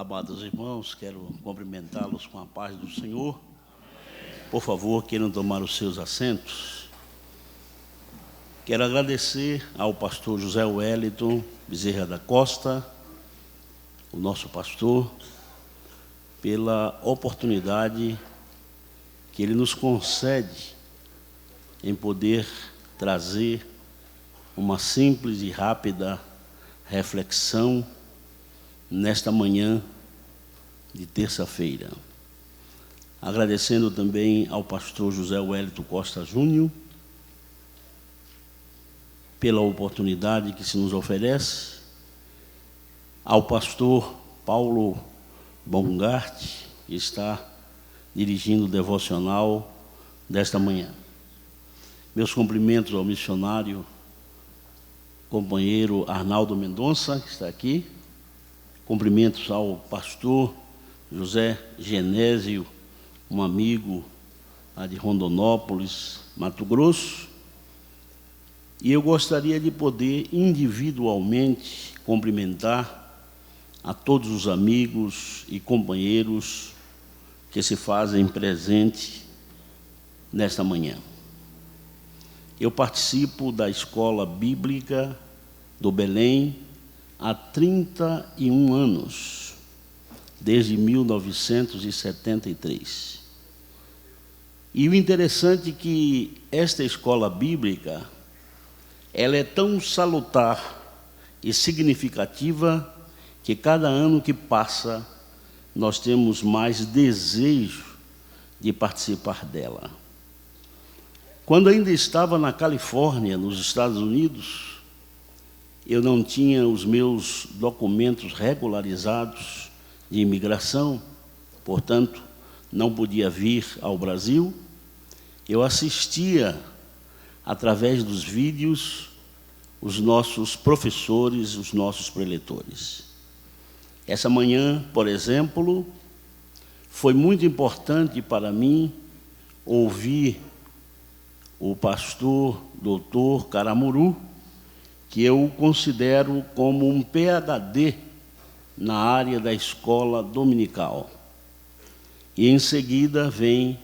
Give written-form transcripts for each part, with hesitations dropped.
Amados irmãos, quero cumprimentá-los com a paz do Senhor. Por favor, queiram tomar os seus assentos. Quero agradecer ao pastor José Wellington Bezerra da Costa, o nosso pastor, pela oportunidade que ele nos concede em poder trazer uma simples e rápida reflexão nesta manhã de terça-feira. Agradecendo também ao pastor José Wellington Costa Júnior pela oportunidade que se nos oferece, ao pastor Paulo Bongart, que está dirigindo o devocional desta manhã. Meus cumprimentos ao missionário, companheiro Arnaldo Mendonça, que está aqui. Cumprimentos ao pastor José Genésio, um amigo lá de Rondonópolis, Mato Grosso. E eu gostaria de poder individualmente cumprimentar a todos os amigos e companheiros que se fazem presente nesta manhã. Eu participo da Escola Bíblica do Belém há 31 anos, desde 1973. E o interessante é que esta escola bíblica, ela é tão salutar e significativa que cada ano que passa, nós temos mais desejo de participar dela. Quando ainda estava na Califórnia, nos Estados Unidos, eu não tinha os meus documentos regularizados de imigração, portanto, não podia vir ao Brasil. Eu assistia, através dos vídeos, os nossos professores, os nossos preletores. Essa manhã, por exemplo, foi muito importante para mim ouvir o pastor doutor Caramuru, que eu considero como um PhD na área da escola dominical. E em seguida vem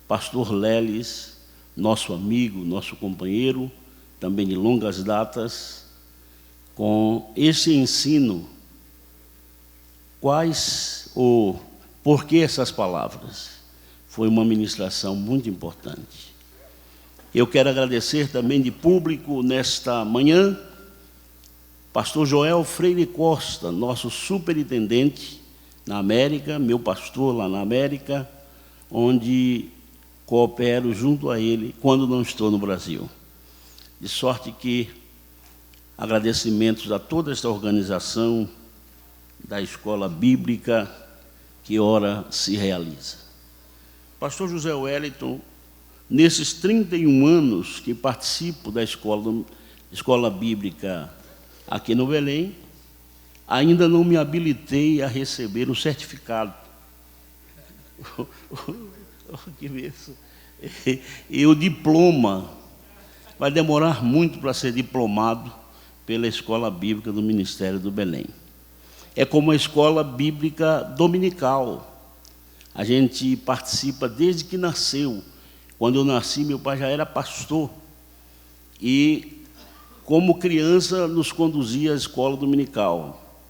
pastor Leles, nosso amigo, nosso companheiro, também de longas datas, com esse ensino. Por que essas palavras? Foi uma ministração muito importante. Eu quero agradecer também de público nesta manhã, pastor Joel Freire Costa, nosso superintendente na América, meu pastor lá na América, onde coopero junto a ele quando não estou no Brasil. De sorte que agradecimentos a toda esta organização da Escola Bíblica que ora se realiza. Pastor José Wellington, nesses 31 anos que participo da escola Bíblica aqui no Belém, ainda não me habilitei a receber o certificado. Que bênção. E o diploma vai demorar muito para ser diplomado pela Escola Bíblica do Ministério do Belém. É como a Escola Bíblica Dominical. A gente participa desde que nasceu. Quando eu nasci, meu pai já era pastor. E como criança, nos conduzia à escola dominical.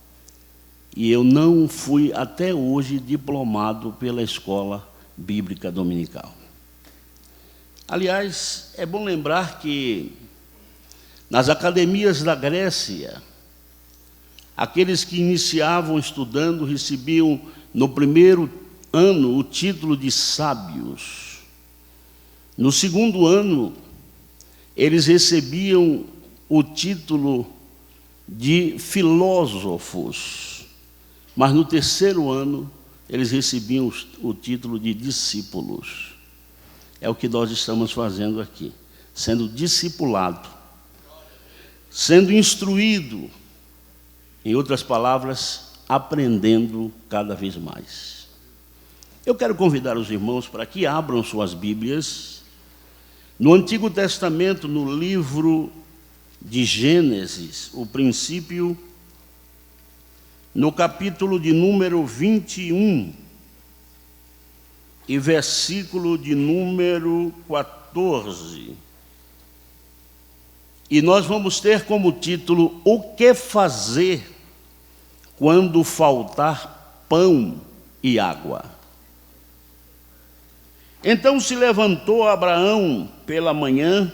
E eu não fui, até hoje, diplomado pela Escola Bíblica Dominical. Aliás, é bom lembrar que, nas academias da Grécia, aqueles que iniciavam estudando recebiam, no primeiro ano, o título de sábios. No segundo ano, eles recebiam o título de filósofos, mas no terceiro ano eles recebiam o título de discípulos. É o que nós estamos fazendo aqui, sendo discipulado, sendo instruído, em outras palavras, aprendendo cada vez mais. Eu quero convidar os irmãos para que abram suas Bíblias no Antigo Testamento, no livro de Gênesis, o princípio no capítulo de número 21 e versículo de número 14. E nós vamos ter como título: O que fazer quando faltar pão e água? Então se levantou Abraão pela manhã,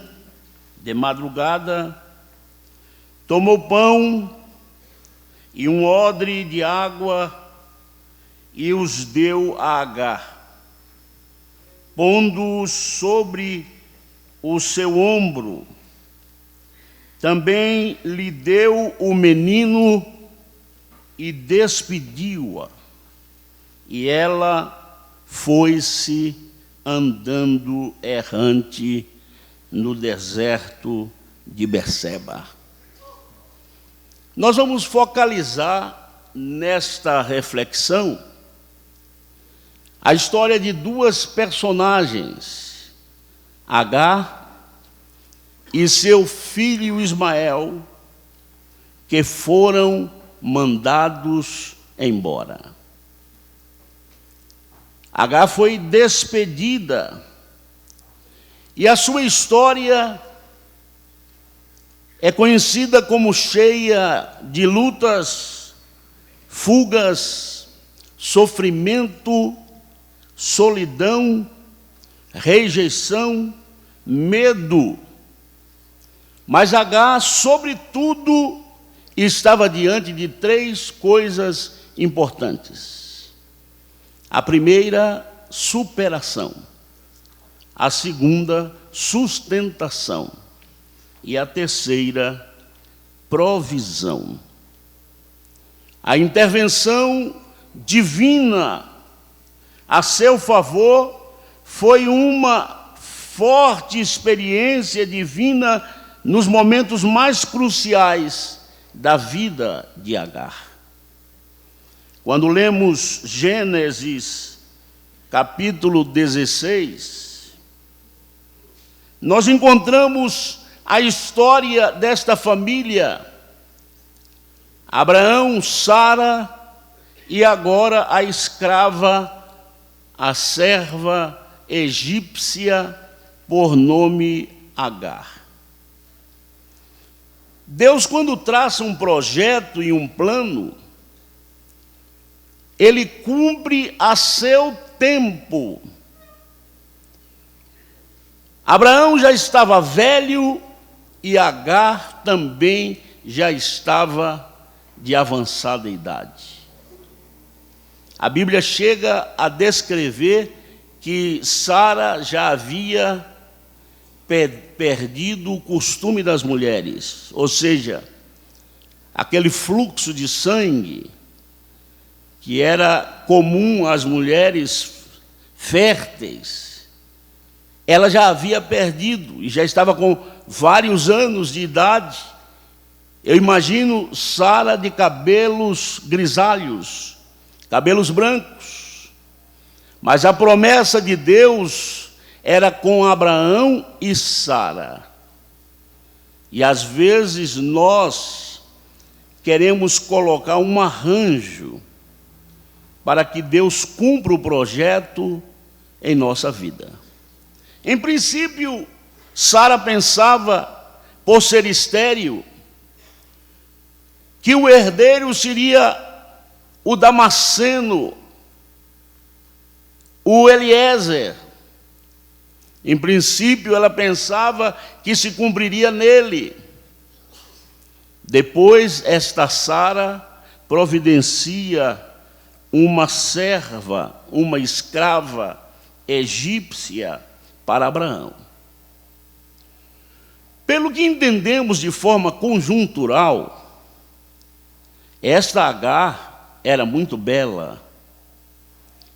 de madrugada, tomou pão e um odre de água e os deu a Agar, pondo-os sobre o seu ombro. Também lhe deu o menino e despediu-a. E ela foi-se andando errante no deserto de Berseba. Nós vamos focalizar nesta reflexão a história de duas personagens, Agar e seu filho Ismael, que foram mandados embora. Agar foi despedida e a sua história é conhecida como cheia de lutas, fugas, sofrimento, solidão, rejeição, medo. Mas Agar, sobretudo, estava diante de três coisas importantes. A primeira, superação. A segunda, sustentação. E a terceira, provisão. A intervenção divina a seu favor foi uma forte experiência divina nos momentos mais cruciais da vida de Agar. Quando lemos Gênesis, capítulo 16, nós encontramos a história desta família: Abraão, Sara e agora a escrava, a serva egípcia por nome Agar. Deus, quando traça um projeto e um plano, Ele cumpre a seu tempo. Abraão já estava velho e Agar também já estava de avançada idade. A Bíblia chega a descrever que Sara já havia perdido o costume das mulheres, ou seja, aquele fluxo de sangue que era comum às mulheres férteis, ela já havia perdido e já estava com vários anos de idade. Eu imagino Sara de cabelos grisalhos, cabelos brancos, mas a promessa de Deus era com Abraão e Sara. E às vezes nós queremos colocar um arranjo para que Deus cumpra o projeto em nossa vida. Em princípio, Sara pensava, por ser estéril, que o herdeiro seria o Damasceno, o Eliezer. Em princípio, ela pensava que se cumpriria nele. Depois, esta Sara providencia uma serva, uma escrava egípcia para Abraão. Pelo que entendemos de forma conjuntural, esta Agar era muito bela,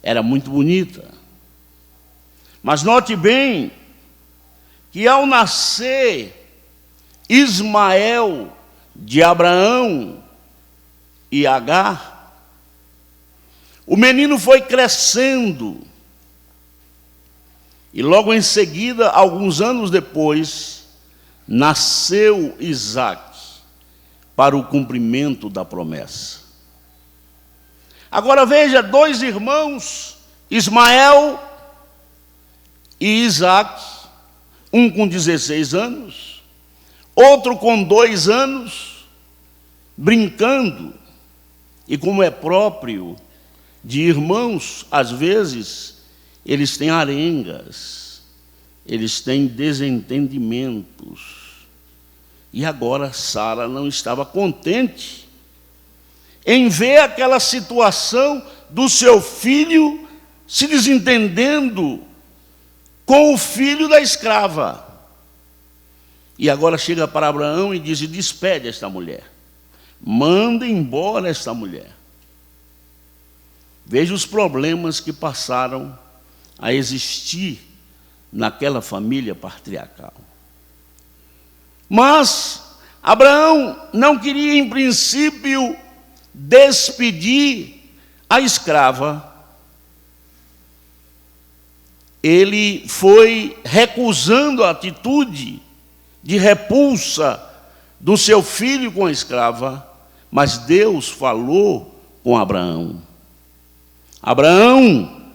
era muito bonita. Mas note bem que ao nascer Ismael de Abraão e Agar, o menino foi crescendo e logo em seguida, alguns anos depois, nasceu Isaque para o cumprimento da promessa. Agora veja, dois irmãos, Ismael e Isaac, um com 16 anos, outro com 2 anos, brincando. E como é próprio de irmãos, às vezes, eles têm arengas, eles têm desentendimentos. E agora Sara não estava contente em ver aquela situação do seu filho se desentendendo com o filho da escrava. E agora chega para Abraão e diz: despede esta mulher, manda embora esta mulher. Veja os problemas que passaram a existir naquela família patriarcal. Mas Abraão não queria, em princípio, despedir a escrava. Ele foi recusando a atitude de repulsa do seu filho com a escrava, mas Deus falou com Abraão: Abraão,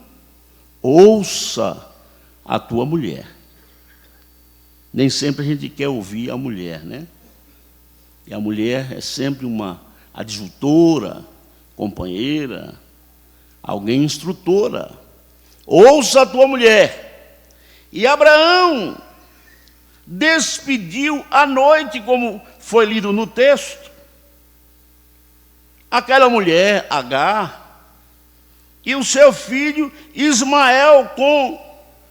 ouça a tua mulher. Nem sempre a gente quer ouvir a mulher, né? E a mulher é sempre uma adjutora, companheira, alguém instrutora. Ouça a tua mulher. E Abraão despediu à noite, como foi lido no texto, aquela mulher, Agar, e o seu filho Ismael com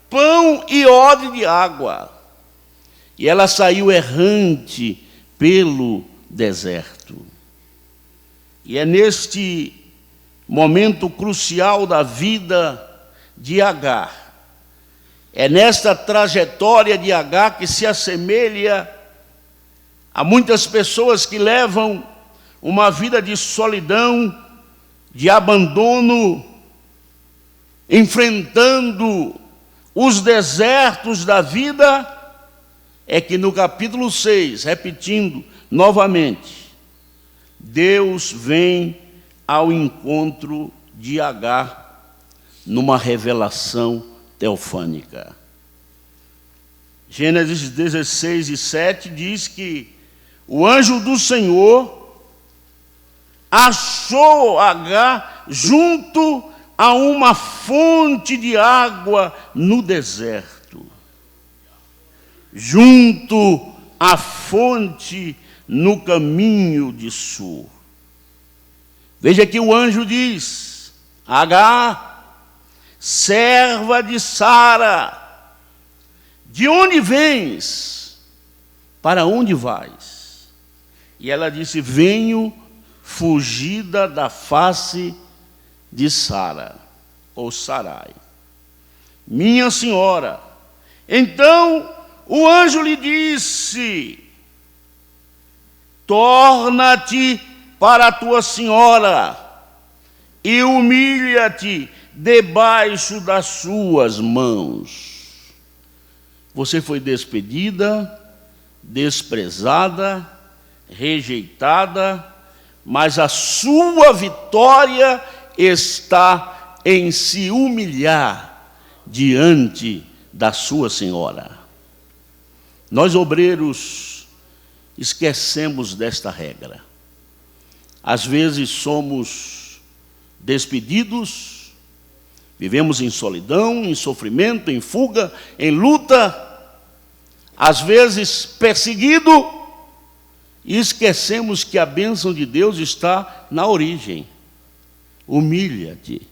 pão e odre de água. E ela saiu errante pelo deserto. E é neste momento crucial da vida de Agar, é nesta trajetória de Agar que se assemelha a muitas pessoas que levam uma vida de solidão, de abandono, enfrentando os desertos da vida. É que no capítulo 6, repetindo novamente, Deus vem ao encontro de Agar numa revelação teofânica. Gênesis 16 e 7 diz que o anjo do Senhor achou Agar junto a uma fonte de água no deserto. Junto à fonte no caminho de Sur. Veja que o anjo diz: Agar, serva de Sara, de onde vens? Para onde vais? E ela disse: venho fugida da face de Sara, ou Sarai, minha senhora. Então o anjo lhe disse: torna-te para a tua senhora e humilha-te debaixo das suas mãos. Você foi despedida, desprezada, rejeitada, mas a sua vitória está em se humilhar diante da sua senhora. Nós, obreiros, esquecemos desta regra. Às vezes somos despedidos, vivemos em solidão, em sofrimento, em fuga, em luta, às vezes perseguido, e esquecemos que a bênção de Deus está na origem. Humilha-te.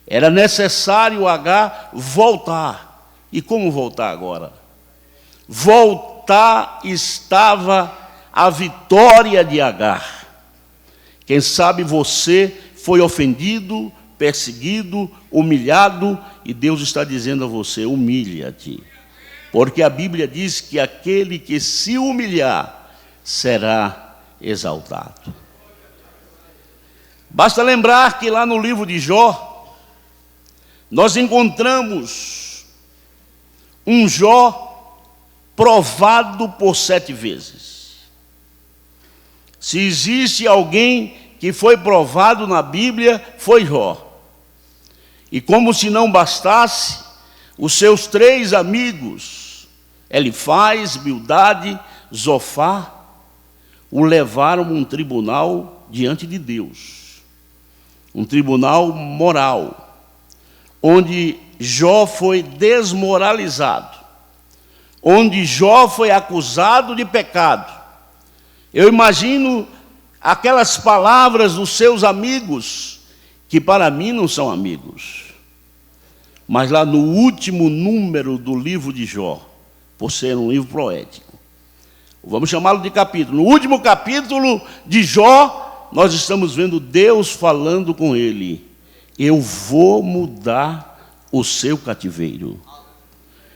Era necessário Agar voltar. E como voltar agora? Voltar estava a vitória de Agar. Quem sabe você foi ofendido, perseguido, humilhado, e Deus está dizendo a você: humilha-te. Porque a Bíblia diz que aquele que se humilhar será exaltado. Basta lembrar que lá no livro de Jó, nós encontramos um Jó provado por 7 vezes. Se existe alguém que foi provado na Bíblia foi Jó. E como se não bastasse, os seus 3 amigos, Elifaz, Bildade, Zofar, o levaram a um tribunal diante de Deus. Um tribunal moral, onde Jó foi desmoralizado, onde Jó foi acusado de pecado. Eu imagino aquelas palavras dos seus amigos, que para mim não são amigos, mas lá no último número do livro de Jó, por ser um livro poético, vamos chamá-lo de capítulo. No último capítulo de Jó, nós estamos vendo Deus falando com ele: eu vou mudar o seu cativeiro,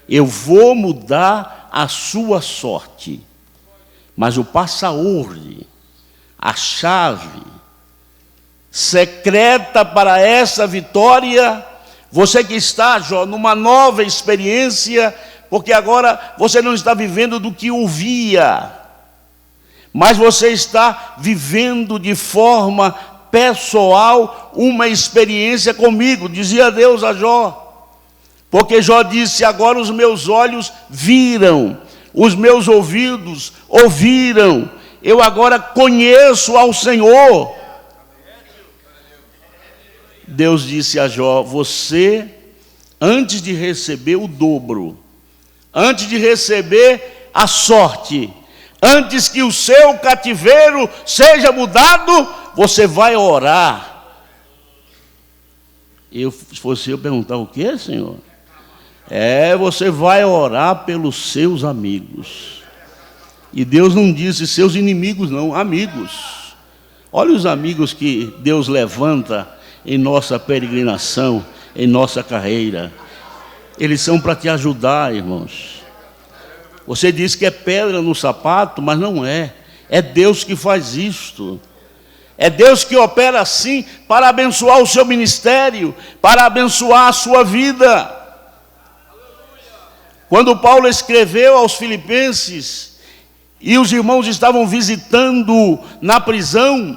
eu vou mudar a sua sorte. Mas o passa-ordem, a chave secreta para essa vitória, você que está, Jó, numa nova experiência, porque agora você não está vivendo do que ouvia, mas você está vivendo de forma pessoal uma experiência comigo, dizia Deus a Jó. Porque Jó disse: agora os meus olhos viram, os meus ouvidos ouviram, eu agora conheço ao Senhor. Deus disse a Jó: você, antes de receber o dobro, antes de receber a sorte, antes que o seu cativeiro seja mudado, você vai orar. Se fosse eu perguntar: o que, Senhor? Você vai orar pelos seus amigos. E Deus não disse seus inimigos, não, amigos. Olha os amigos que Deus levanta em nossa peregrinação, em nossa carreira. Eles são para te ajudar, irmãos. Você diz que é pedra no sapato, mas não é. É Deus que faz isto. É Deus que opera assim para abençoar o seu ministério, para abençoar a sua vida. Quando Paulo escreveu aos Filipenses, e os irmãos estavam visitando na prisão,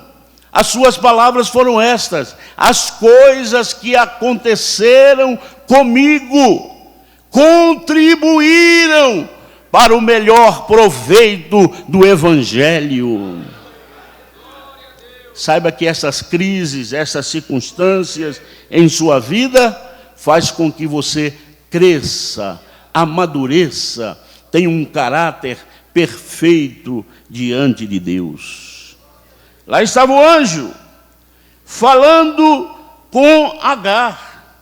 as suas palavras foram estas: as coisas que aconteceram comigo contribuíram para o melhor proveito do Evangelho. Saiba que essas crises, essas circunstâncias em sua vida faz com que você cresça, amadureça, tenha um caráter perfeito diante de Deus. Lá estava o anjo falando com Agar.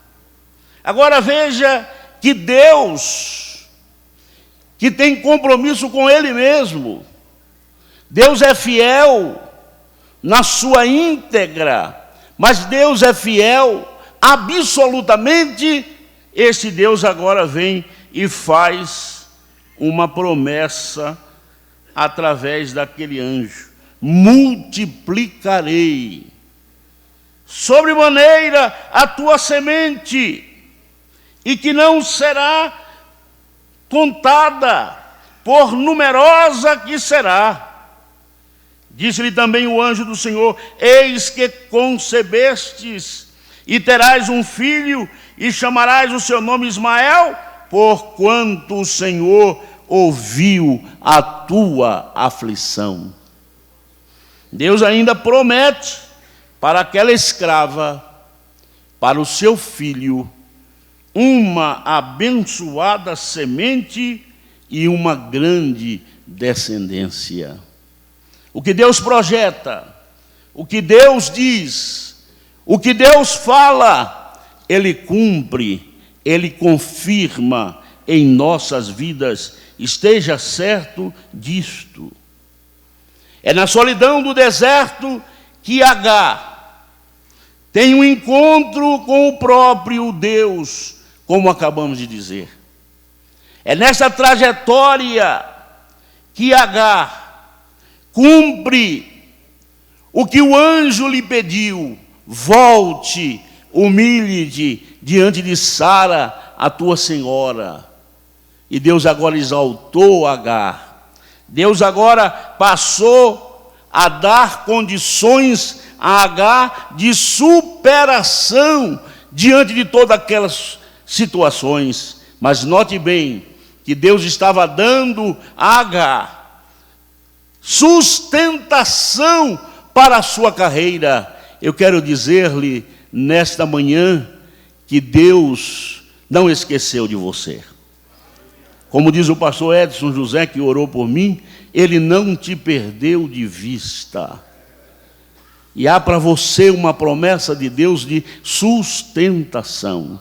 Agora veja que Deus, que tem compromisso com Ele mesmo, Deus é fiel na sua íntegra, mas Deus é fiel absolutamente. Este Deus agora vem e faz uma promessa através daquele anjo: multiplicarei sobremaneira a tua semente, e que não será contada, por numerosa que será. Disse-lhe também o anjo do Senhor: eis que concebestes, e terás um filho, e chamarás o seu nome Ismael, porquanto o Senhor ouviu a tua aflição. Deus ainda promete para aquela escrava, para o seu filho, uma abençoada semente e uma grande descendência. O que Deus projeta, o que Deus diz, o que Deus fala, Ele cumpre, Ele confirma em nossas vidas. Esteja certo disto. É na solidão do deserto que Agar tem um encontro com o próprio Deus, como acabamos de dizer. É nessa trajetória que Agar cumpre o que o anjo lhe pediu: volte, humilhe-te diante de Sara, a tua senhora. E Deus agora exaltou Agar. Deus agora passou a dar condições a Agar de superação diante de todas aquelas situações. Mas note bem que Deus estava dando a Agar sustentação para a sua carreira. Eu quero dizer-lhe nesta manhã que Deus não esqueceu de você. Como diz o pastor Edson José, que orou por mim, ele não te perdeu de vista. E há para você uma promessa de Deus de sustentação.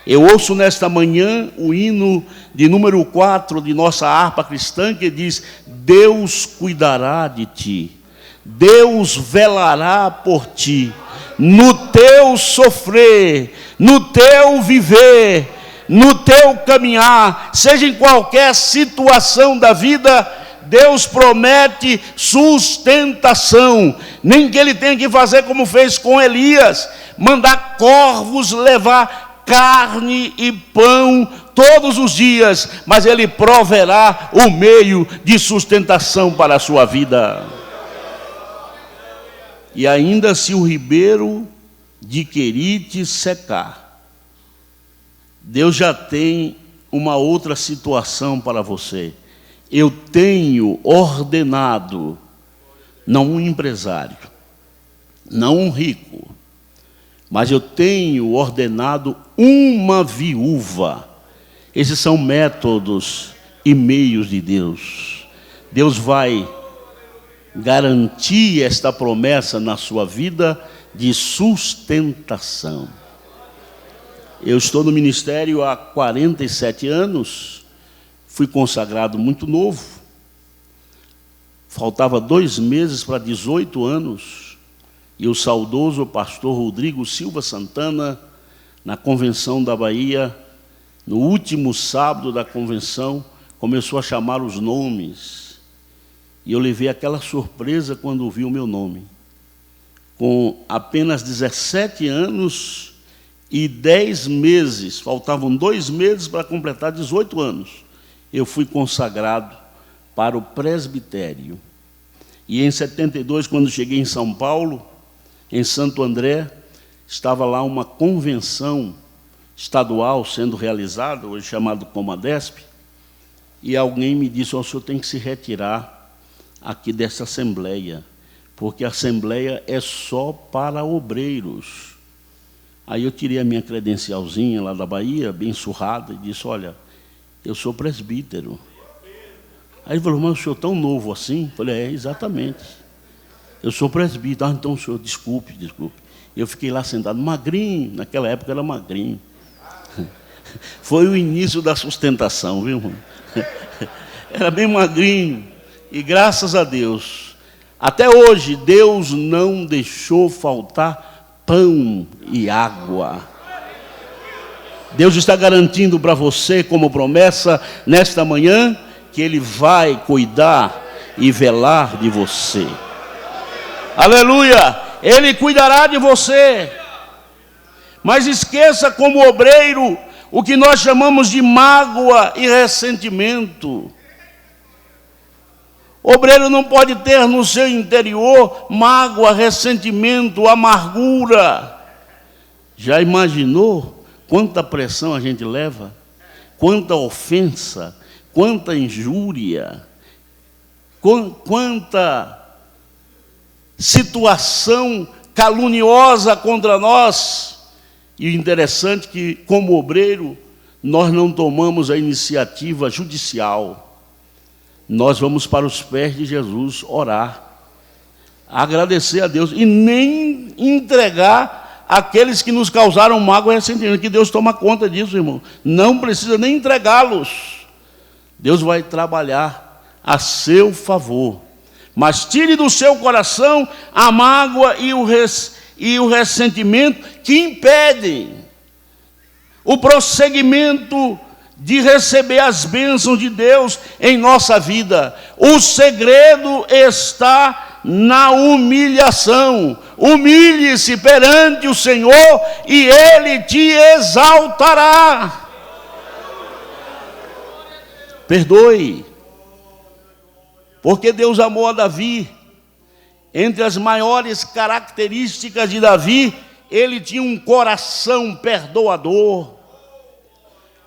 Eu ouço nesta manhã o hino de número 4 de nossa harpa cristã, que diz: Deus cuidará de ti, Deus velará por ti, no teu sofrer, no teu viver, no teu caminhar, seja em qualquer situação da vida, Deus promete sustentação. Nem que ele tenha que fazer como fez com Elias, mandar corvos levar carne e pão todos os dias, mas ele proverá o meio de sustentação para a sua vida. E ainda se o ribeiro de Querite secar, Deus já tem uma outra situação para você. Eu tenho ordenado, não um empresário, não um rico, mas eu tenho ordenado uma viúva. Esses são métodos e meios de Deus. Deus vai garantir esta promessa na sua vida de sustentação. Eu estou no ministério há 47 anos, fui consagrado muito novo, faltava 2 meses para 18 anos, e o saudoso pastor Rodrigo Silva Santana, na convenção da Bahia, no último sábado da convenção, começou a chamar os nomes, e eu levei aquela surpresa quando ouvi o meu nome. Com apenas 17 anos e 10 meses, faltavam 2 meses para completar 18 anos, eu fui consagrado para o presbitério. E em 72, quando cheguei em São Paulo, em Santo André, estava lá uma convenção estadual sendo realizada, hoje chamado Comadesp, e alguém me disse: o senhor tem que se retirar aqui dessa assembleia, porque a assembleia é só para obreiros. Aí eu tirei a minha credencialzinha lá da Bahia, bem surrada, e disse: olha, eu sou presbítero. Aí ele falou: mas o senhor é tão novo assim? Eu falei: é, exatamente. Eu sou presbítero. Ah, então o senhor, desculpe. Eu fiquei lá sentado, magrinho, naquela época era magrinho. Foi o início da sustentação, viu, irmão? Era bem magrinho. E graças a Deus, até hoje, Deus não deixou faltar pão e água. Deus está garantindo para você, como promessa, nesta manhã, que Ele vai cuidar e velar de você. Aleluia! Ele cuidará de você. Mas esqueça, como obreiro, o que nós chamamos de mágoa e ressentimento. O obreiro não pode ter no seu interior mágoa, ressentimento, amargura. Já imaginou quanta pressão a gente leva? Quanta ofensa, quanta injúria, quanta situação caluniosa contra nós. E o interessante é que, como obreiro, nós não tomamos a iniciativa judicial. Nós vamos para os pés de Jesus orar, agradecer a Deus e nem entregar aqueles que nos causaram mágoa e ressentimento, que Deus toma conta disso, irmão. Não precisa nem entregá-los. Deus vai trabalhar a seu favor. Mas tire do seu coração a mágoa e o ressentimento que impedem o prosseguimento de receber as bênçãos de Deus em nossa vida. O segredo está na humilhação. Humilhe-se perante o Senhor e Ele te exaltará. Perdoe, porque Deus amou a Davi Entre as maiores características de Davi, ele tinha um coração perdoador.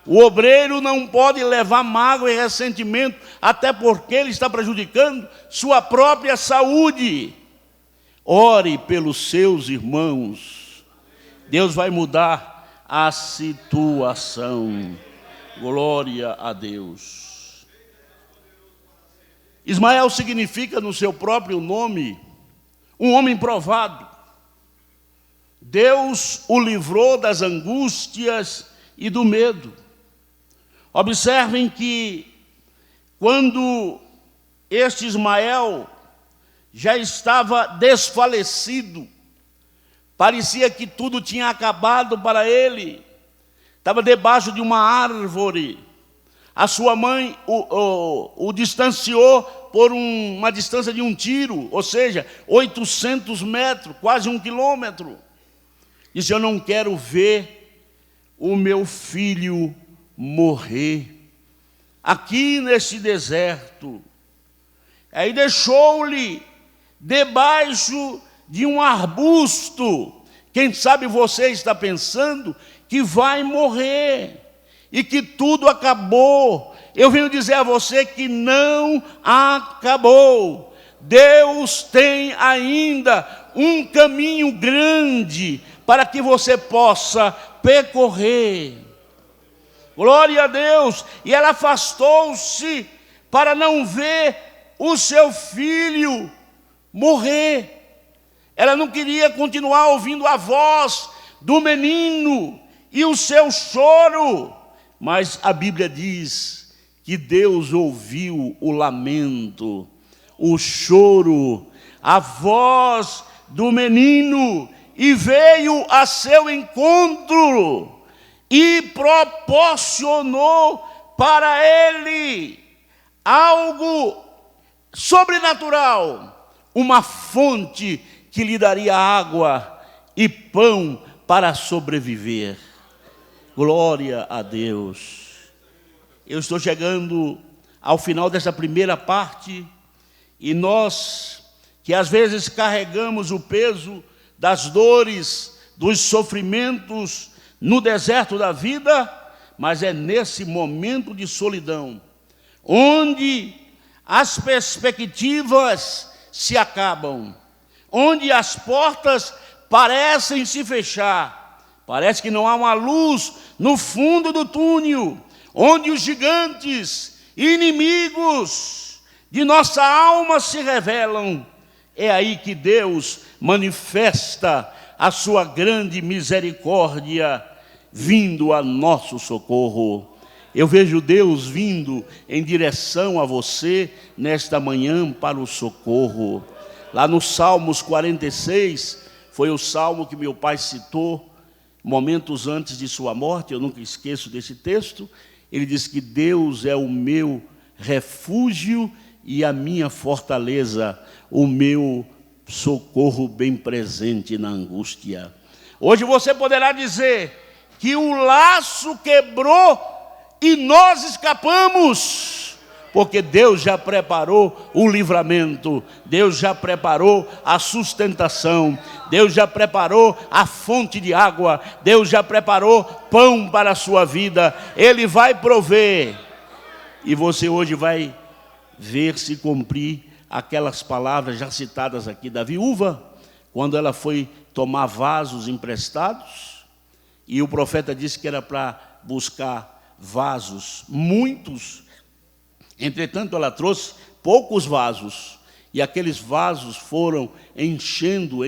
O obreiro não pode levar mágoa e ressentimento, até porque ele está prejudicando sua própria saúde. Ore pelos seus irmãos. Deus vai mudar a situação. Glória a Deus. Ismael significa, no seu próprio nome, um homem provado. Deus o livrou das angústias e do medo. Observem que, quando este Ismael já estava desfalecido, parecia que tudo tinha acabado para ele, estava debaixo de uma árvore, a sua mãe o distanciou por uma distância de um tiro, ou seja, 800 metros, quase 1 quilômetro. Disse: eu não quero ver o meu filho morrer aqui nesse deserto. Aí deixou-lhe debaixo de um arbusto. Quem sabe você está pensando que vai morrer e que tudo acabou. Eu venho dizer a você que não acabou. Deus tem ainda um caminho grande para que você possa percorrer. Glória a Deus. E ela afastou-se para não ver o seu filho morrer. Ela não queria continuar ouvindo a voz do menino e o seu choro. Mas a Bíblia diz que Deus ouviu o lamento, o choro, a voz do menino, e veio a seu encontro e proporcionou para ele algo sobrenatural, uma fonte que lhe daria água e pão para sobreviver. Glória a Deus. Eu estou chegando ao final dessa primeira parte, e nós, que às vezes carregamos o peso das dores, dos sofrimentos no deserto da vida, mas é nesse momento de solidão, onde as perspectivas se acabam, onde as portas parecem se fechar, parece que não há uma luz no fundo do túnel, onde os gigantes, inimigos de nossa alma se revelam. É aí que Deus manifesta a sua grande misericórdia, vindo a nosso socorro. Eu vejo Deus vindo em direção a você nesta manhã para o socorro. Lá no Salmos 46, foi o salmo que meu pai citou momentos antes de sua morte. Eu nunca esqueço desse texto. Ele diz que Deus é o meu refúgio e a minha fortaleza, o meu socorro bem presente na angústia. Hoje você poderá dizer que o laço quebrou e nós escapamos, porque Deus já preparou o livramento, Deus já preparou a sustentação, Deus já preparou a fonte de água, Deus já preparou pão para a sua vida. Ele vai prover, e você hoje vai ver se cumprir aquelas palavras já citadas aqui da viúva, quando ela foi tomar vasos emprestados, e o profeta disse que era para buscar vasos, muitos. Entretanto, ela trouxe poucos vasos, e aqueles vasos foram enchendo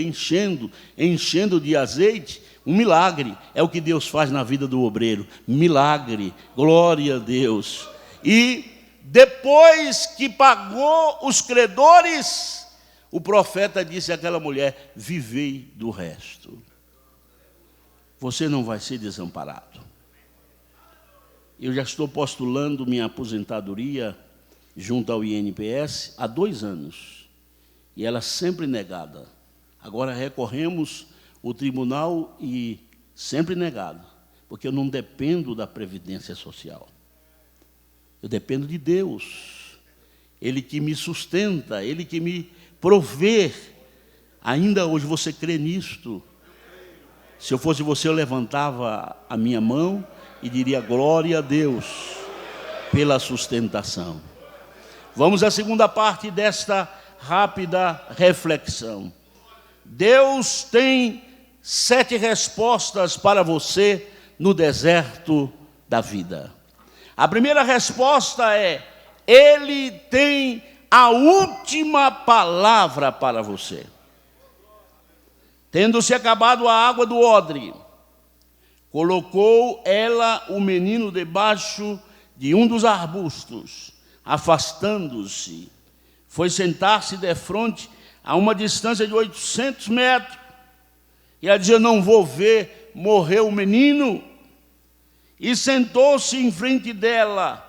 de azeite. Um milagre é o que Deus faz na vida do obreiro, milagre, glória a Deus. E depois que pagou os credores, o profeta disse àquela mulher: vivei do resto. Você não vai ser desamparado. Eu já estou postulando minha aposentadoria junto ao INPS há 2 anos, e ela sempre negada. Agora recorremos ao tribunal e sempre negada, porque eu não dependo da Previdência Social. Eu dependo de Deus, Ele que me sustenta, Ele que me provê Ainda hoje você crê nisto? Se eu fosse você, eu levantava a minha mão e diria glória a Deus pela sustentação. Vamos à segunda parte desta rápida reflexão. Deus tem 7 respostas para você no deserto da vida. A primeira resposta é: Ele tem a última palavra para você. Tendo-se acabado a água do odre, colocou ela o menino debaixo de um dos arbustos, afastando-se, foi sentar-se defronte a uma distância de 800 metros, e ela dizia: não vou ver morrer o menino, e sentou-se em frente dela.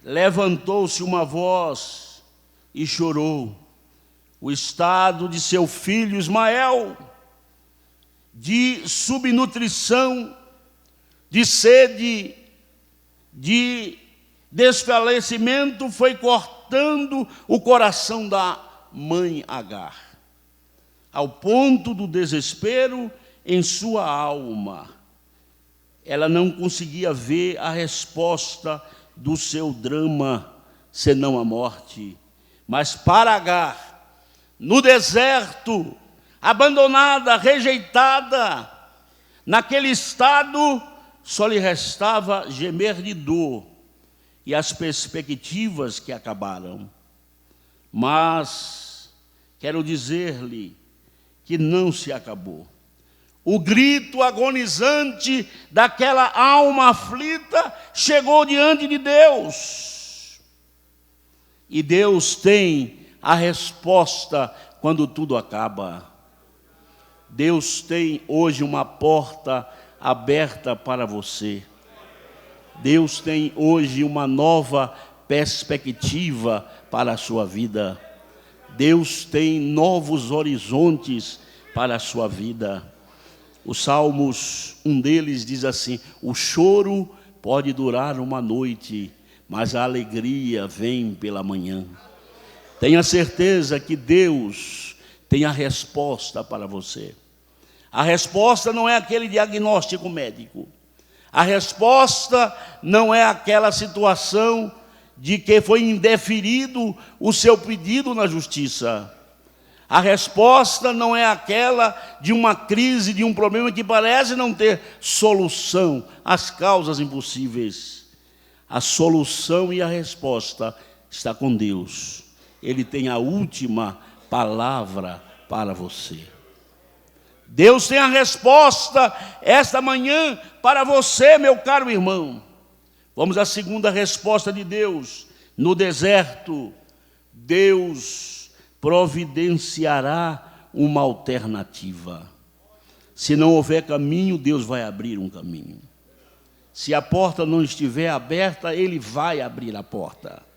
Levantou-se uma voz e chorou. O estado de seu filho Ismael, de subnutrição, de sede, de desfalecimento, foi cortando o coração da mãe Agar, ao ponto do desespero em sua alma. Ela não conseguia ver a resposta do seu drama, senão a morte. Mas para Agar, no deserto, abandonada, rejeitada, naquele estado, só lhe restava gemer de dor e as perspectivas que acabaram. Mas quero dizer-lhe que não se acabou. O grito agonizante daquela alma aflita chegou diante de Deus. E Deus tem a resposta quando tudo acaba. Deus tem hoje uma porta aberta para você. Deus tem hoje uma nova perspectiva para a sua vida. Deus tem novos horizontes para a sua vida. Os Salmos, um deles diz assim: o choro pode durar uma noite, mas a alegria vem pela manhã. Tenha certeza que Deus tem a resposta para você. A resposta não é aquele diagnóstico médico. A resposta não é aquela situação de que foi indeferido o seu pedido na justiça. A resposta não é aquela de uma crise, de um problema que parece não ter solução, as causas impossíveis. A solução e a resposta está com Deus. Ele tem a última palavra para você. Deus tem a resposta esta manhã para você, meu caro irmão. Vamos à segunda resposta de Deus. No deserto, Deus providenciará uma alternativa. Se não houver caminho, Deus vai abrir um caminho. Se a porta não estiver aberta, Ele vai abrir a porta.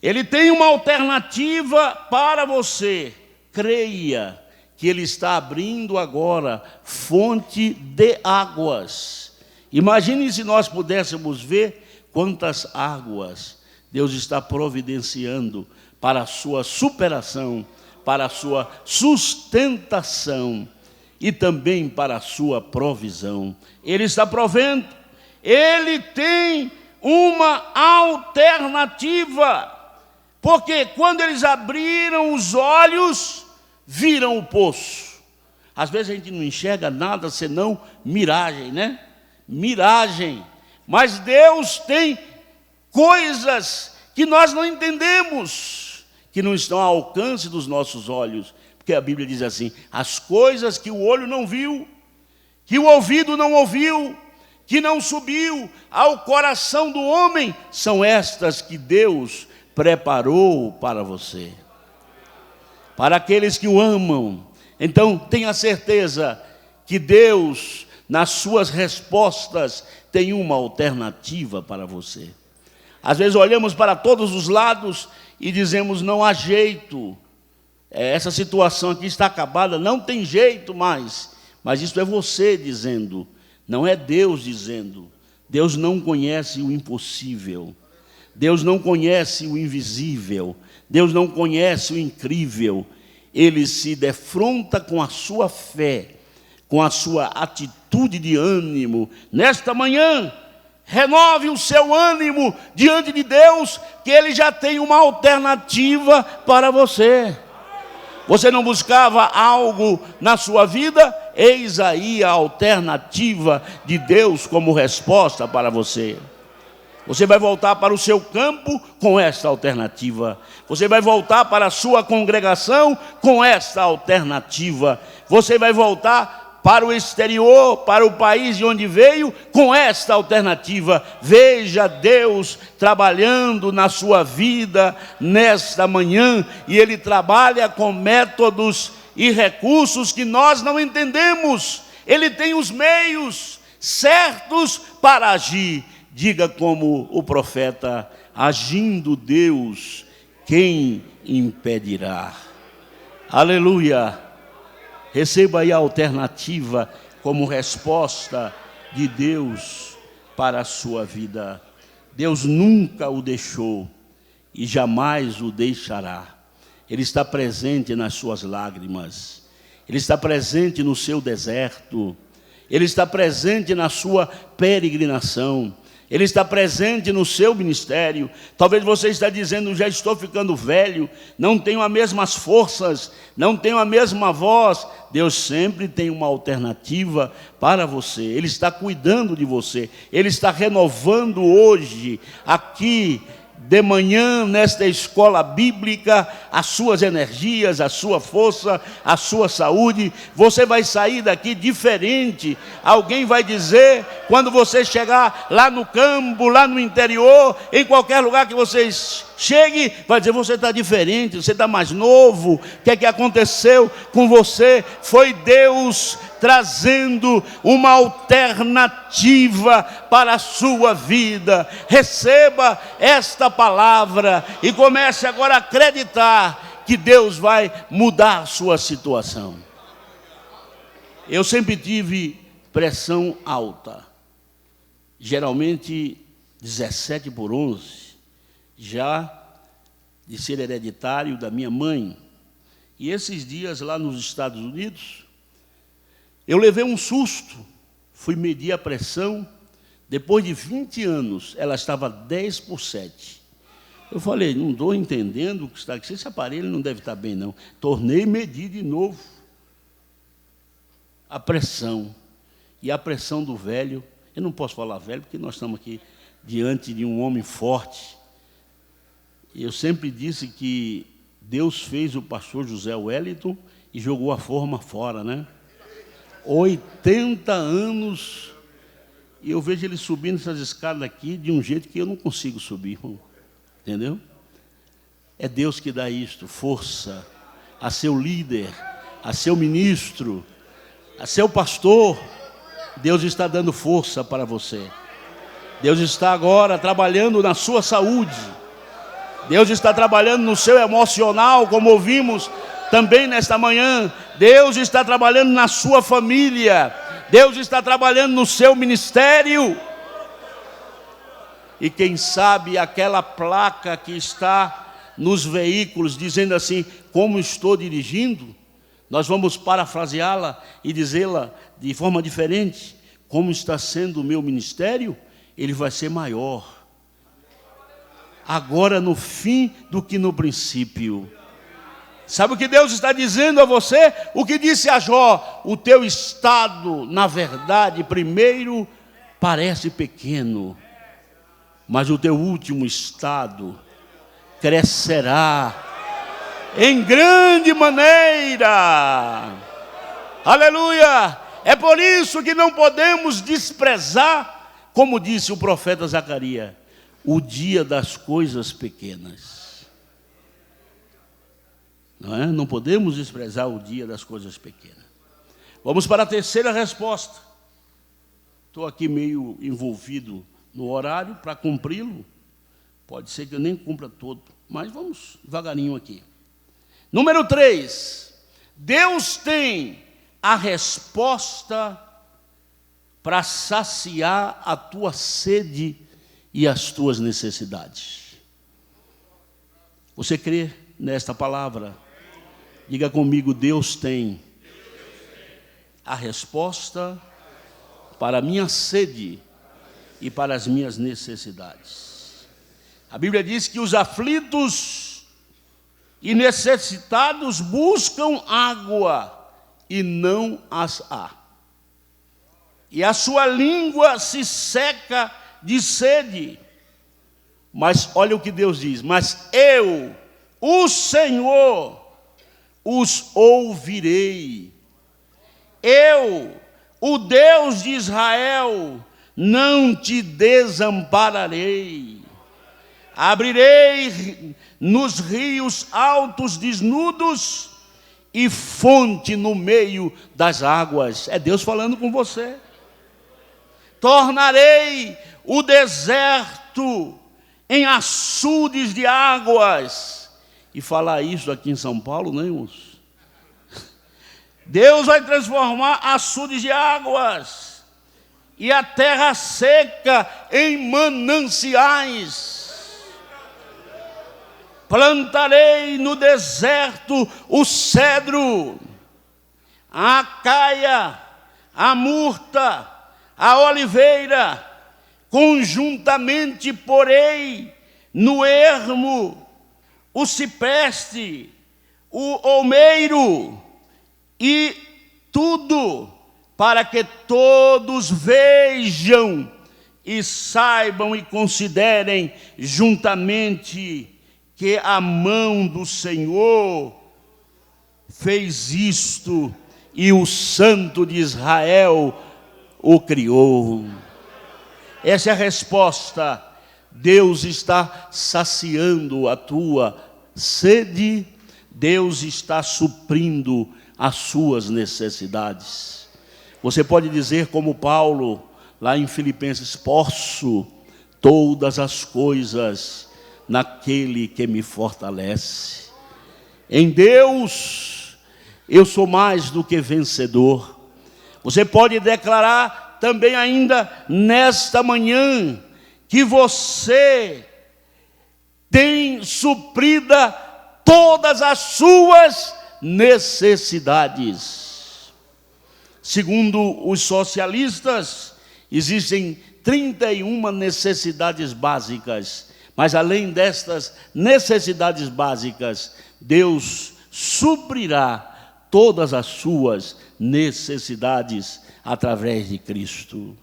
Ele tem uma alternativa para você. Creia que Ele está abrindo agora fonte de águas. Imagine se nós pudéssemos ver quantas águas Deus está providenciando para a sua superação, para a sua sustentação e também para a sua provisão. Ele está provendo. Ele tem uma alternativa. Porque quando eles abriram os olhos, viram o poço. Às vezes a gente não enxerga nada senão miragem, né? Miragem. Mas Deus tem coisas que nós não entendemos, que não estão ao alcance dos nossos olhos. Porque a Bíblia diz assim: as coisas que o olho não viu, que o ouvido não ouviu, que não subiu ao coração do homem, são estas que Deus preparou para você, para aqueles que o amam. Então tenha certeza que Deus, nas suas respostas, tem uma alternativa para você. Às vezes olhamos para todos os lados e dizemos: não há jeito, essa situação aqui está acabada, não tem jeito mais. Mas isso é você dizendo, não é Deus dizendo. Deus não conhece o impossível. Deus não conhece o invisível, Deus não conhece o incrível. ele se defronta com a sua fé, com a sua atitude de ânimo. Nesta manhã, renove o seu ânimo diante de Deus, que Ele já tem uma alternativa para você. Você não buscava algo na sua vida? Eis aí a alternativa de Deus como resposta para você. Você vai voltar para o seu campo com esta alternativa. Você vai voltar para a sua congregação com esta alternativa. Você vai voltar para o exterior, para o país de onde veio, com esta alternativa. Veja Deus trabalhando na sua vida nesta manhã, e Ele trabalha com métodos e recursos que nós não entendemos. Ele tem os meios certos para agir. Diga como o profeta: agindo Deus, quem impedirá? Aleluia! Receba aí a alternativa como resposta de Deus para a sua vida. Deus nunca o deixou e jamais o deixará. Ele está presente nas suas lágrimas. Ele está presente no seu deserto. Ele está presente na sua peregrinação. Ele está presente no seu ministério. Talvez você está dizendo: já estou ficando velho, não tenho as mesmas forças, não tenho a mesma voz. Deus sempre tem uma alternativa para você. Ele está cuidando de você. Ele está renovando hoje, aqui de manhã, nesta escola bíblica, as suas energias, a sua força, a sua saúde. Você vai sair daqui diferente. Alguém vai dizer, quando você chegar lá no campo, lá no interior, em qualquer lugar que você chegue, vai dizer: você está diferente, você está mais novo. O que é que aconteceu com você? Foi Deus trazendo uma alternativa para a sua vida. Receba esta palavra e comece agora a acreditar que Deus vai mudar a sua situação. Eu sempre tive pressão alta, geralmente 17/11, já de ser hereditário da minha mãe. E esses dias lá nos Estados Unidos, eu levei um susto, fui medir a pressão, depois de 20 anos, ela estava 10/7. Eu falei: não estou entendendo o que está aqui, esse aparelho não deve estar bem não. Tornei medir de novo a pressão, e a pressão do velho, eu não posso falar velho, porque nós estamos aqui diante de um homem forte. Eu sempre disse que Deus fez o pastor José Wellington e jogou a forma fora, né? 80 anos, e eu vejo ele subindo essas escadas aqui de um jeito que eu não consigo subir, entendeu? É Deus que dá isto, força a seu líder, a seu ministro, a seu pastor. Deus está dando força para você. Deus está agora trabalhando na sua saúde. Deus está trabalhando no seu emocional, como ouvimos também nesta manhã. Deus está trabalhando na sua família. Deus está trabalhando no seu ministério. E quem sabe aquela placa que está nos veículos dizendo assim: como estou dirigindo, nós vamos parafraseá-la e dizê-la de forma diferente: como está sendo o meu ministério, ele vai ser maior agora no fim do que no princípio. Sabe o que Deus está dizendo a você? O que disse a Jó: o teu estado, na verdade, primeiro parece pequeno, mas o teu último estado crescerá em grande maneira. Aleluia! É por isso que não podemos desprezar, como disse o profeta Zacarias, o dia das coisas pequenas. Não é? Não podemos desprezar o dia das coisas pequenas. Vamos para a terceira resposta. Estou aqui meio envolvido no horário para cumpri-lo. Pode ser que eu nem cumpra todo, mas vamos devagarinho aqui. Número 3. Deus tem a resposta para saciar a tua sede e as tuas necessidades. Você crê nesta palavra? Diga comigo, Deus tem a resposta para a minha sede e para as minhas necessidades. A Bíblia diz que os aflitos e necessitados buscam água e não as há. E a sua língua se seca de sede. Mas olha o que Deus diz: mas eu, o Senhor, os ouvirei. Eu, o Deus de Israel, não te desampararei. Abrirei nos rios altos desnudos e fonte no meio das águas. É Deus falando com você. Tornarei o deserto em açudes de águas. E falar isso aqui em São Paulo, não é, irmãos? Deus vai transformar açudes de águas e a terra seca em mananciais. Plantarei no deserto o cedro, a acaia, a murta, a oliveira. Conjuntamente porei no ermo o cipreste, o olmeiro, e tudo, para que todos vejam e saibam e considerem juntamente que a mão do Senhor fez isto e o Santo de Israel o criou. Essa é a resposta. Deus está saciando a tua sede, Deus está suprindo as suas necessidades. Você pode dizer como Paulo, lá em Filipenses: posso todas as coisas naquele que me fortalece. Em Deus eu sou mais do que vencedor. Você pode declarar também ainda nesta manhã que você tem suprida todas as suas necessidades. Segundo os socialistas, existem 31 necessidades básicas, mas além destas necessidades básicas, Deus suprirá todas as suas necessidades através de Cristo.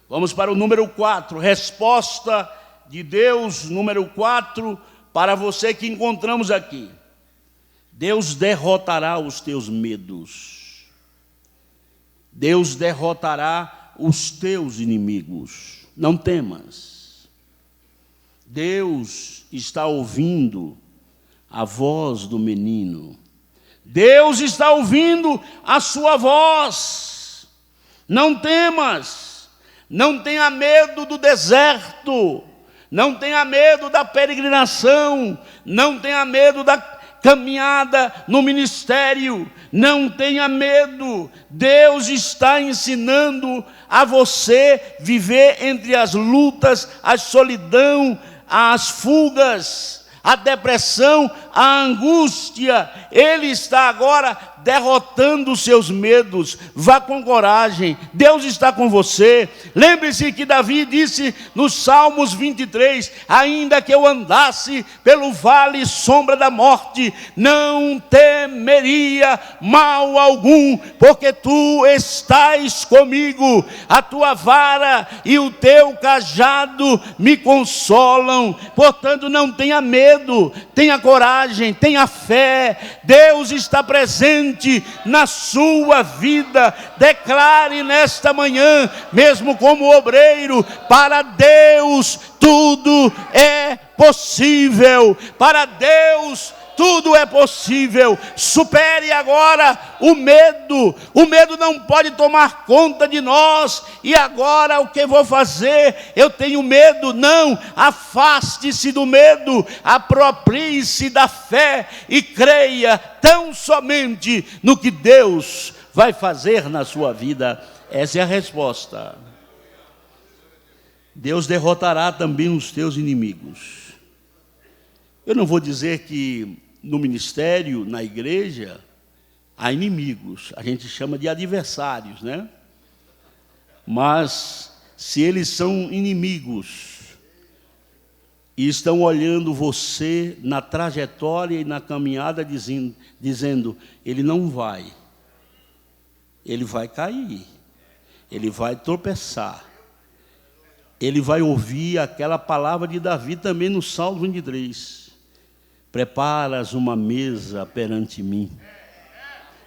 Vamos para o número 4, resposta de Deus, número 4, para você que encontramos aqui. Deus derrotará os teus medos. Deus derrotará os teus inimigos. Não temas. Deus está ouvindo a voz do menino. Deus está ouvindo a sua voz. Não temas. Não tenha medo do deserto. Não tenha medo da peregrinação. Não tenha medo da caminhada no ministério. Não tenha medo. Deus está ensinando a você viver entre as lutas, a solidão, as fugas, a depressão, a angústia. Ele está agora derrotando os seus medos. Vá com coragem, Deus está com você. Lembre-se que Davi disse nos Salmos 23, ainda que eu andasse pelo vale sombra da morte, não temeria mal algum, porque tu estás comigo, a tua vara e o teu cajado me consolam. Portanto, não tenha medo, tenha coragem, tenha fé. Deus está presente na sua vida. Declare nesta manhã, mesmo como obreiro: para Deus tudo é possível. Para Deus tudo é possível. Supere agora o medo. O medo não pode tomar conta de nós. E agora o que vou fazer? Eu tenho medo. Não, afaste-se do medo. Aproprie-se da fé e creia tão somente no que Deus vai fazer na sua vida. Essa é a resposta. Deus derrotará também os teus inimigos. Eu não vou dizer que no ministério, na igreja, há inimigos. A gente chama de adversários, né? Mas, se eles são inimigos e estão olhando você na trajetória e na caminhada, dizendo, ele não vai, ele vai cair, ele vai tropeçar, ele vai ouvir aquela palavra de Davi também no Salmo 23. Preparas uma mesa perante mim,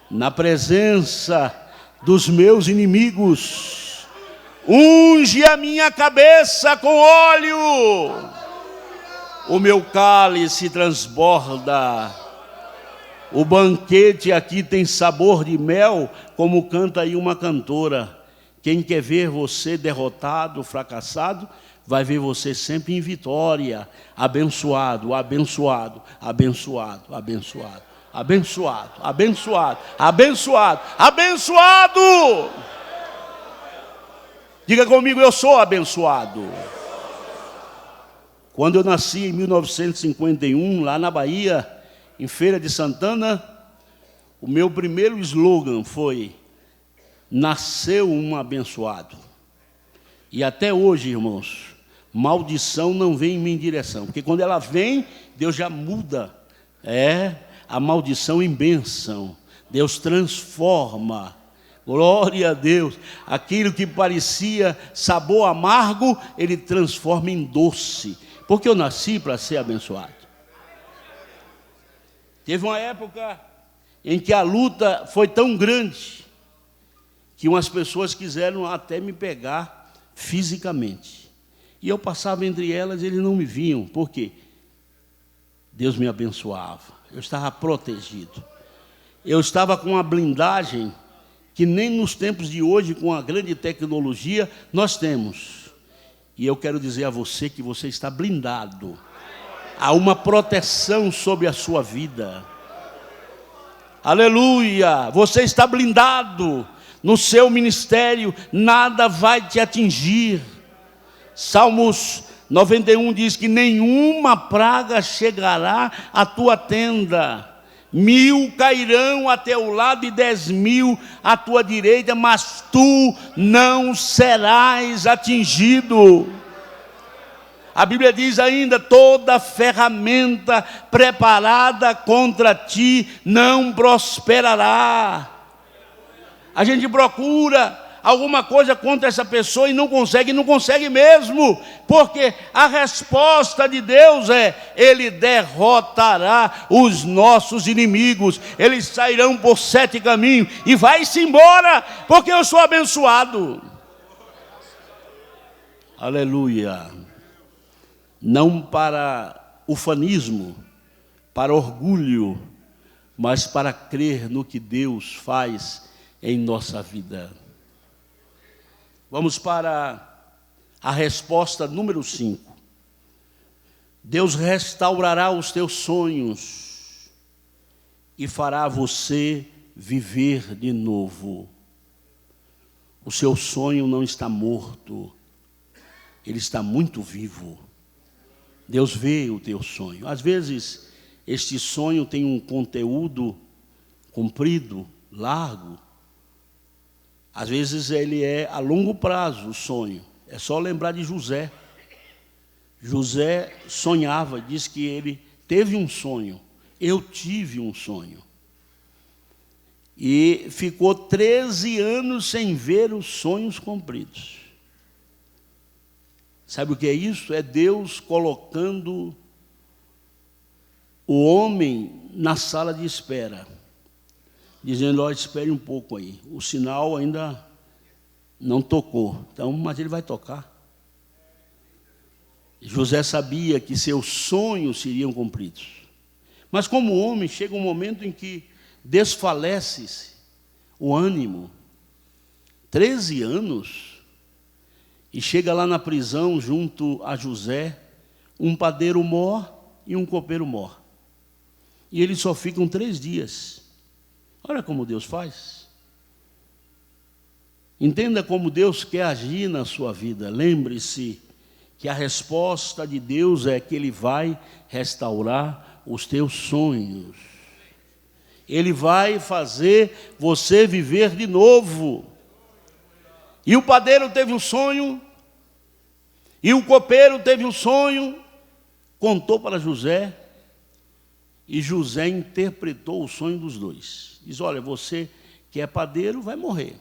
na presença dos meus inimigos, unge a minha cabeça com óleo, o meu cálice transborda, o banquete aqui tem sabor de mel, como canta aí uma cantora. Quem quer ver você derrotado, fracassado, vai ver você sempre em vitória, abençoado, abençoado, abençoado, abençoado, abençoado, abençoado, abençoado, abençoado. Diga comigo, eu sou abençoado. Quando eu nasci em 1951, lá na Bahia, em Feira de Santana, o meu primeiro slogan foi: nasceu um abençoado. E até hoje, irmãos, maldição não vem em minha direção, porque quando ela vem, Deus já muda a maldição em bênção. Deus transforma. Glória a Deus. Aquilo que parecia sabor amargo, Ele transforma em doce. Porque eu nasci para ser abençoado. Teve uma época em que a luta foi tão grande que umas pessoas quiseram até me pegar fisicamente. E eu passava entre elas e eles não me viam. Por quê? Deus me abençoava. Eu estava protegido. Eu estava com uma blindagem que nem nos tempos de hoje, com a grande tecnologia, nós temos. E eu quero dizer a você que você está blindado. Há uma proteção sobre a sua vida. Aleluia! Você está blindado. No seu ministério, nada vai te atingir. Salmos 91 diz que nenhuma praga chegará à tua tenda. 1000 cairão a teu lado e 10.000 à tua direita, mas tu não serás atingido. A Bíblia diz ainda, toda ferramenta preparada contra ti não prosperará. A gente procura alguma coisa contra essa pessoa e não consegue mesmo, porque a resposta de Deus é: Ele derrotará os nossos inimigos, eles sairão por 7 caminhos e vai-se embora, porque eu sou abençoado. Aleluia. Não para ufanismo, para orgulho, mas para crer no que Deus faz em nossa vida. Vamos para a resposta número 5. Deus restaurará os teus sonhos e fará você viver de novo. O seu sonho não está morto, ele está muito vivo. Deus vê o teu sonho. Às vezes, este sonho tem um conteúdo comprido, largo. Às vezes ele é a longo prazo, o sonho. É só lembrar de José. José sonhava, diz que ele teve um sonho. Eu tive um sonho. E ficou 13 anos sem ver os sonhos cumpridos. Sabe o que é isso? É Deus colocando o homem na sala de espera, dizendo: olha, espere um pouco aí, o sinal ainda não tocou, então, mas ele vai tocar. José sabia que seus sonhos seriam cumpridos, mas como homem, chega um momento em que desfalece o ânimo. 13 anos, e chega lá na prisão, junto a José, um padeiro mor e um copeiro mor, e eles só ficam 3 dias. Olha como Deus faz. Entenda como Deus quer agir na sua vida. Lembre-se que a resposta de Deus é que Ele vai restaurar os teus sonhos. Ele vai fazer você viver de novo. E o padeiro teve um sonho, e o copeiro teve um sonho, contou para José, e José interpretou o sonho dos dois. Diz: olha, você que é padeiro vai morrer.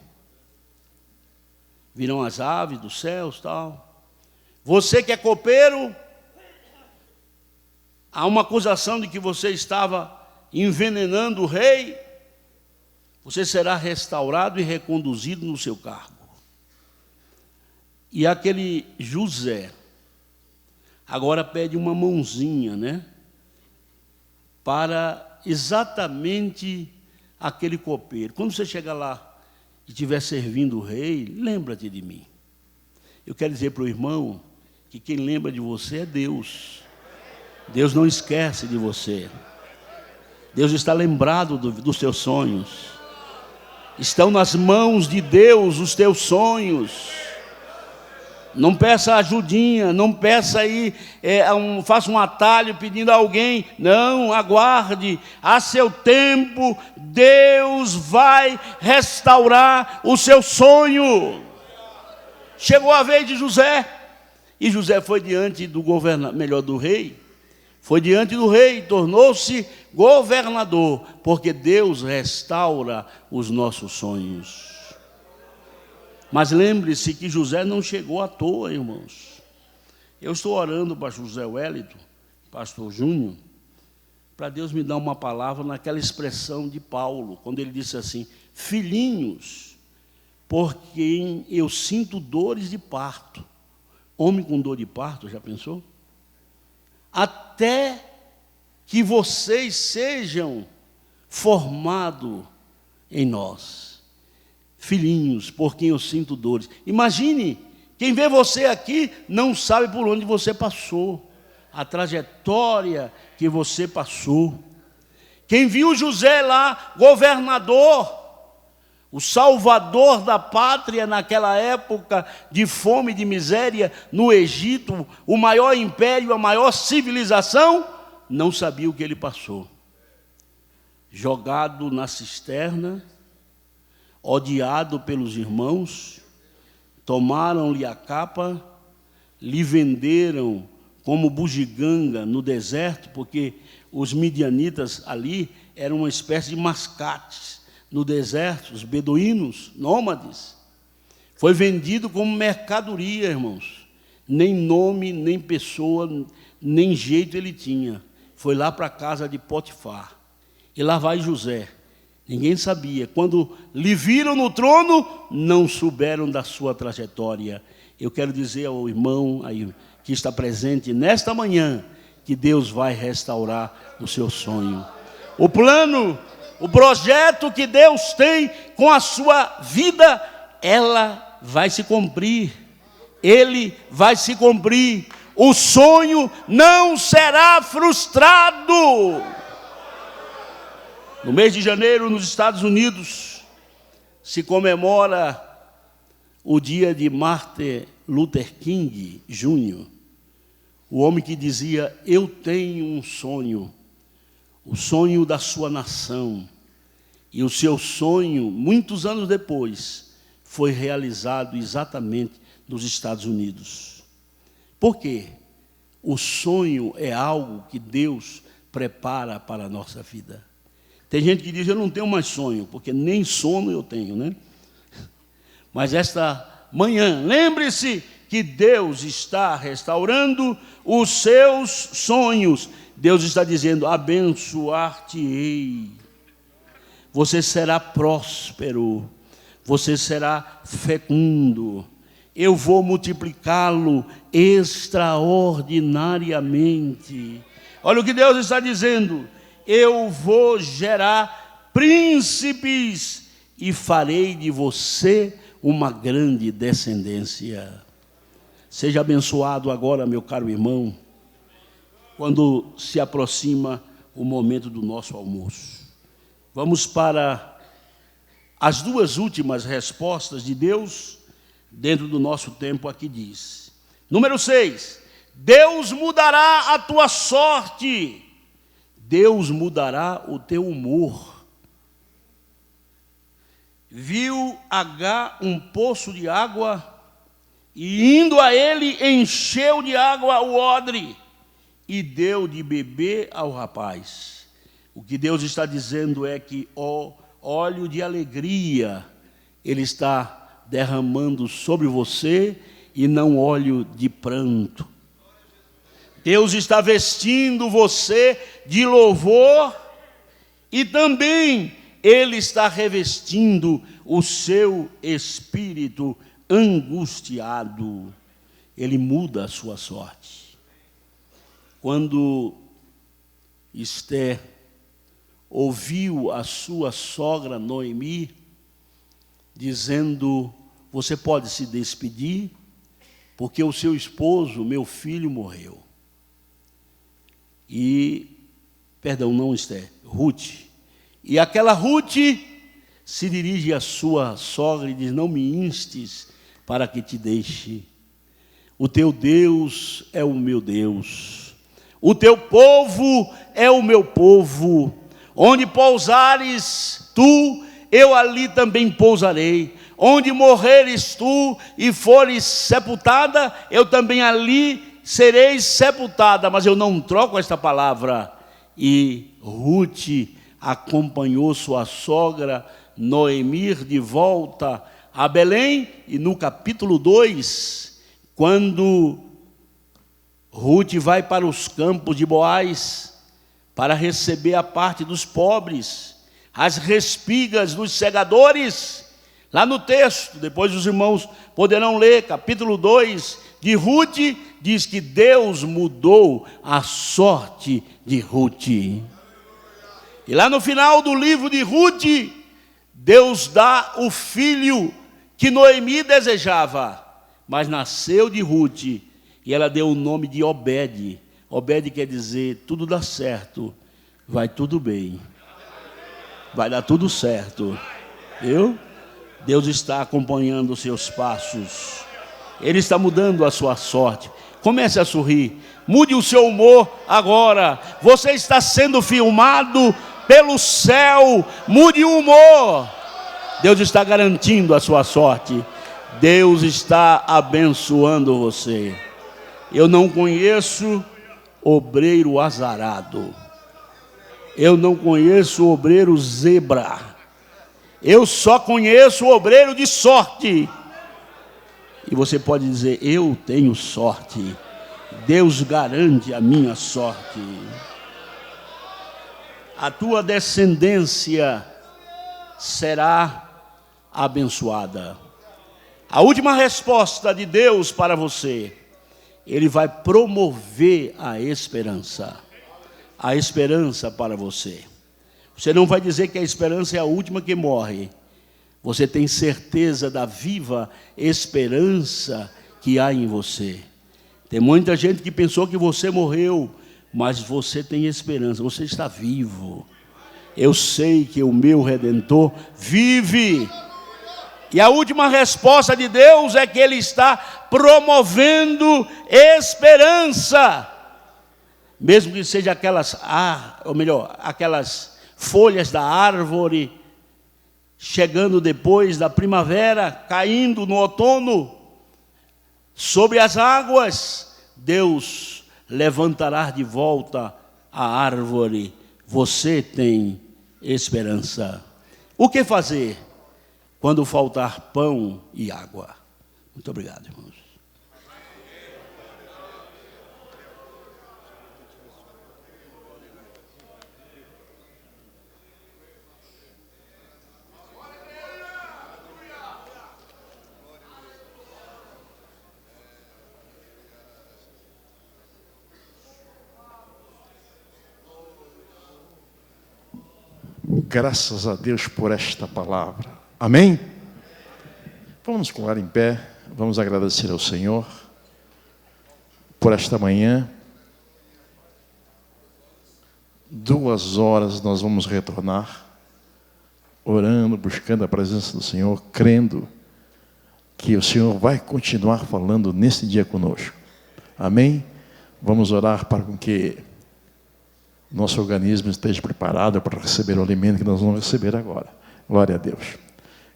Virão as aves dos céus, tal. Você que é copeiro, há uma acusação de que você estava envenenando o rei, você será restaurado e reconduzido no seu cargo. E aquele José agora pede uma mãozinha, né? Para exatamente aquele copeiro. Quando você chegar lá e estiver servindo o rei, lembra-te de mim. Eu quero dizer para o irmão que quem lembra de você é Deus. Deus não esquece de você. Deus está lembrado dos teus sonhos. Estão nas mãos de Deus os teus sonhos. Não peça ajudinha, não peça aí, faça um atalho pedindo a alguém. Não, aguarde, a seu tempo, Deus vai restaurar o seu sonho. Chegou a vez de José, e José foi diante do do rei, foi diante do rei, tornou-se governador, porque Deus restaura os nossos sonhos. Mas lembre-se que José não chegou à toa, irmãos. Eu estou orando para José Wellington, pastor Júnior, para Deus me dar uma palavra naquela expressão de Paulo, quando ele disse assim: filhinhos, por quem eu sinto dores de parto. Homem com dor de parto, já pensou? Até que vocês sejam formados em nós. Filhinhos, por quem eu sinto dores. Imagine, quem vê você aqui não sabe por onde você passou, a trajetória que você passou. Quem viu José lá, governador, o salvador da pátria naquela época de fome e de miséria no Egito, o maior império, a maior civilização, não sabia o que ele passou. Jogado na cisterna, odiado pelos irmãos, tomaram-lhe a capa, lhe venderam como bugiganga no deserto, porque os midianitas ali eram uma espécie de mascates no deserto, os beduínos, nômades. Foi vendido como mercadoria, irmãos. Nem nome, nem pessoa, nem jeito ele tinha. Foi lá para a casa de Potifar. E lá vai José. Ninguém sabia. Quando lhe viram no trono, não souberam da sua trajetória. Eu quero dizer ao irmão aí, que está presente nesta manhã, que Deus vai restaurar o seu sonho. O plano, o projeto que Deus tem com a sua vida, ela vai se cumprir. Ele vai se cumprir. O sonho não será frustrado. No mês de janeiro, nos Estados Unidos, se comemora o dia de Martin Luther King Jr., o homem que dizia: eu tenho um sonho, o sonho da sua nação. E o seu sonho, muitos anos depois, foi realizado exatamente nos Estados Unidos. Por quê? O sonho é algo que Deus prepara para a nossa vida. Tem gente que diz: eu não tenho mais sonho, porque nem sono eu tenho, né? Mas esta manhã, lembre-se que Deus está restaurando os seus sonhos. Deus está dizendo: abençoar-te-ei. Você será próspero, você será fecundo. Eu vou multiplicá-lo extraordinariamente. Olha o que Deus está dizendo: eu vou gerar príncipes e farei de você uma grande descendência. Seja abençoado agora, meu caro irmão, quando se aproxima o momento do nosso almoço. Vamos para as duas últimas respostas de Deus dentro do nosso tempo aqui. Diz, número 6, Deus mudará a tua sorte. Deus mudará o teu humor. Viu Agar um poço de água, e indo a ele, encheu de água o odre, e deu de beber ao rapaz. O que Deus está dizendo é que óleo de alegria Ele está derramando sobre você, e não óleo de pranto. Deus está vestindo você de louvor, e também Ele está revestindo o seu espírito angustiado. Ele muda a sua sorte. Quando Esther ouviu a sua sogra Noemi dizendo: você pode se despedir, porque o seu esposo, meu filho, morreu. Ruth. E aquela Ruth se dirige à sua sogra e diz: não me instes para que te deixe. O teu Deus é o meu Deus, o teu povo é o meu povo. Onde pousares tu, eu ali também pousarei. Onde morreres tu e fores sepultada, eu também ali serei sepultada. Mas eu não troco esta palavra. E Ruth acompanhou sua sogra Noemi de volta a Belém. E no capítulo 2, quando Ruth vai para os campos de Boaz para receber a parte dos pobres, as respigas dos segadores, lá no texto, depois os irmãos poderão ler, capítulo 2 de Ruth, diz que Deus mudou a sorte de Ruth. E lá no final do livro de Ruth, Deus dá o filho que Noemi desejava, mas nasceu de Ruth, e ela deu o nome de Obed. Obed quer dizer: tudo dá certo, vai tudo bem, vai dar tudo certo. Deus está acompanhando os seus passos, Ele está mudando a sua sorte. Comece a sorrir, mude o seu humor agora. Você está sendo filmado pelo céu, mude o humor. Deus está garantindo a sua sorte, Deus está abençoando você. Eu não conheço obreiro azarado, eu não conheço obreiro zebra, eu só conheço o obreiro de sorte. E você pode dizer: eu tenho sorte, Deus garante a minha sorte. A tua descendência será abençoada. A última resposta de Deus para você: Ele vai promover a esperança para você. Você não vai dizer que a esperança é a última que morre. Você tem certeza da viva esperança que há em você. Tem muita gente que pensou que você morreu, mas você tem esperança, você está vivo. Eu sei que o meu Redentor vive. E a última resposta de Deus é que Ele está promovendo esperança. Mesmo que seja aquelas folhas da árvore chegando depois da primavera, caindo no outono sobre as águas, Deus levantará de volta a árvore. Você tem esperança. O que fazer quando faltar pão e água? Muito obrigado, irmãos. Graças a Deus por esta palavra. Amém? Vamos nos colocar em pé, vamos agradecer ao Senhor por esta manhã. 2 horas nós vamos retornar, orando, buscando a presença do Senhor, crendo que o Senhor vai continuar falando nesse dia conosco. Amém? Vamos orar para que nosso organismo esteja preparado para receber o alimento que nós vamos receber agora. Glória a Deus.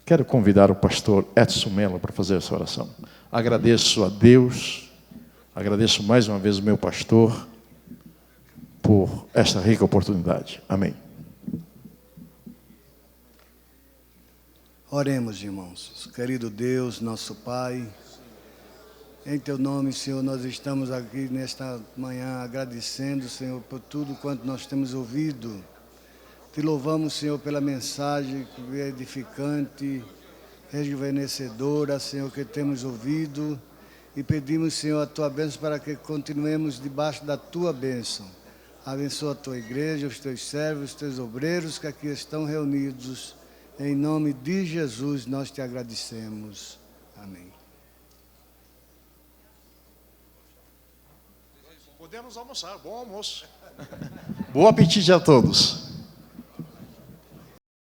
Quero convidar o pastor Edson Mello para fazer essa oração. Agradeço a Deus, agradeço mais uma vez o meu pastor por esta rica oportunidade. Amém. Oremos, irmãos. Querido Deus, nosso Pai, em Teu nome, Senhor, nós estamos aqui nesta manhã agradecendo, Senhor, por tudo quanto nós temos ouvido. Te louvamos, Senhor, pela mensagem que é edificante, rejuvenescedora, Senhor, que temos ouvido. E pedimos, Senhor, a Tua bênção para que continuemos debaixo da Tua bênção. Abençoa a Tua igreja, os Teus servos, os Teus obreiros que aqui estão reunidos. Em nome de Jesus, nós Te agradecemos. Amém. Podemos almoçar. Bom almoço. Bom apetite a todos.